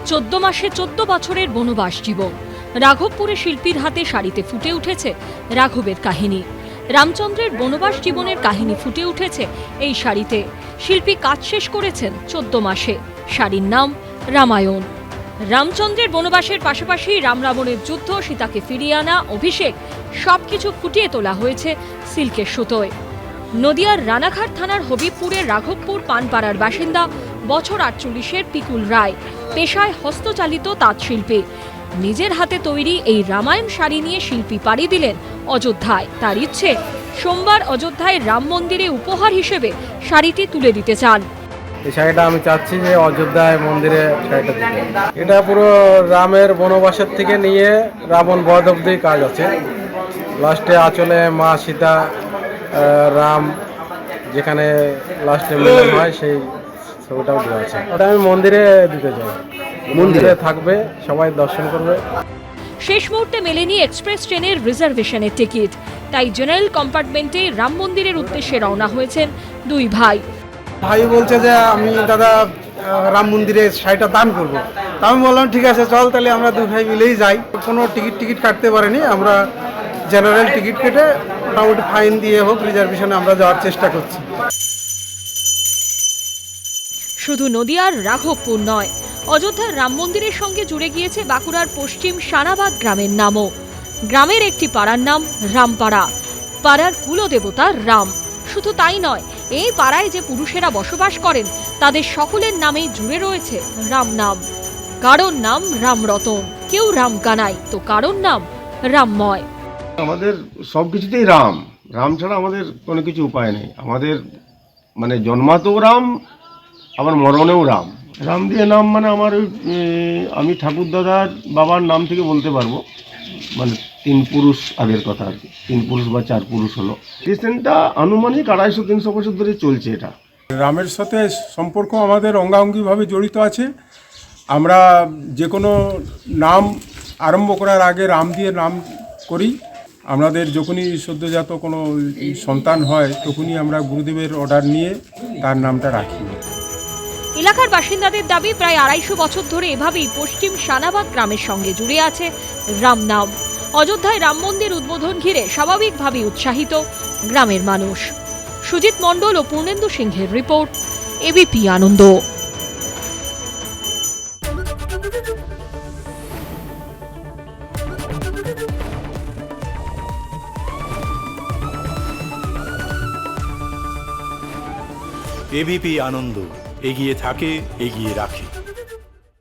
14 মাসে 14 বছরের বনবাস জীবন। রাঘবপুরে শিল্পীর হাতে শাড়িতে ফুটে উঠেছে রাঘবের কাহিনী। রামচন্দ্রের বনবাস জীবনের কাহিনী ফুটে উঠেছে এই শাড়িতে। শিল্পী কাজ শেষ করেছেন 14 মাসে। শাড়ির নাম রামায়ণ। রামচন্দ্রের বনবাসের পাশাপাশি রাম রাবণের যুদ্ধ, সীতাকে ফিরিয়ে আনা, অভিষেক সবকিছু ফুটিয়ে তোলা হয়েছে সিল্কের সুতোয়। নদিয়ার রানাঘাট থানার হবিবপুরের রাঘবপুর পানপাড়ার বাসিন্দা বছর 48-এর পিকুল রায় পেশায় হস্তচালিত তাঁতশিল্পী। নিজের হাতে তৈরি এই রামায়ণ শাড়ি নিয়ে শিল্পী পাড়ি দিলেন অযোধ্যায়। তার ইচ্ছে সোমবার অযোধ্যায় রাম মন্দিরে উপহার হিসেবে শাড়িটি তুলে দিতে চান। এই শাড়িটা আমি চাচ্ছি যে অযোধ্যায় মন্দিরে শাড়িটা দিতে। এটা পুরো রামের বনবাসের থেকে নিয়ে রাবণ বধ অবধি কাজ আছে। লাস্টে আঁচলে মা সীতা রাম যেখানে লাস্টে মিলন হয় সেই ছবিটাও দেওয়া আছে। ওটা আমি মন্দিরে দিতে চাই। মন্দিরে থাকবে, সবাই দর্শন করবে। শেষ মুহূর্তে মেলেনি এক্সপ্রেস ট্রেনের রিজার্ভেশনের টিকিট, তাই জেনারেল কম্পার্টমেন্টে রাম মন্দিরের উদ্দেশ্যে রওনা হয়েছেন দুই ভাই। ভাই বলছে যে আমি দাদা রাম মন্দিরে শাড়িটা দান করব। তা আমি বললাম ঠিক আছে চল, তাহলে আমরা দুই ভাই মিলেই যাই। কোনো টিকিট কাটতে পারিনি, আমরা জেনারেল টিকিট কেটে মোটামুটি ফাইন দিয়ে হোক রিজার্ভেশনে আমরা যাওয়ার চেষ্টা করছি। শুধু নদিয়ার রাঘবপুর নয়, অযোধ্যার রাম মন্দিরের সঙ্গে জুড়ে গিয়েছে বাঁকুড়ার পশ্চিম সানাবাদ গ্রামের নামও। গ্রামের একটি পাড়ার নাম রামপাড়া। পাড়ার কুলদেবতা রাম। শুধু তাই নয়, এই পাড়ায় যে পুরুষেরা বসবাস করেন তাদের সকলের নামেই জুড়ে রয়েছে রাম নাম। কারোর নাম রামরতন, কেউ রাম কানাই, তো কারোর নাম রামময়। আমাদের সব কিছুতেই রাম। রাম ছাড়া আমাদের কোনো কিছু উপায় নেই। আমাদের মানে জন্মাতেও রাম, আবার মরণেও রাম। রাম দিয়ে নাম মানে আমার আমি ঠাকুরদাদার বাবার নাম থেকে বলতে পারবো, মানে 3 পুরুষ আগের কথা আর কি। 3 পুরুষ বা 4 পুরুষ হলো। রিসেন্টটা আনুমানিক 250-300 বছর ধরে চলছে এটা। রামের সাথে সম্পর্ক আমাদের অঙ্গাঙ্গিভাবে জড়িত আছে। আমরা যে কোনো নাম আরম্ভ করার আগে রাম দিয়ে নাম করি। আমাদের যখনই সদ্যজাত কোনো সন্তান হয় তখনই আমরা গুরুদেবের অর্ডার নিয়ে তার নামটা রাখি। এলাকার বাসিন্দাদের দাবি, প্রায় 250 বছর ধরে এভাবেই পশ্চিম সানাবাদ গ্রামের সঙ্গে জুড়ে আছে রাম নাম। অযোধ্যায় রাম মন্দির উদ্বোধন ঘিরে স্বাভাবিকভাবেই উৎসাহিত গ্রামের মানুষ। সুজিত মণ্ডল ও পূর্ণেন্দু সিংহের রিপোর্ট, এবিপি আনন্দ। এবিপি আনন্দ, এগিয়ে থাকে, এগিয়ে রাখে।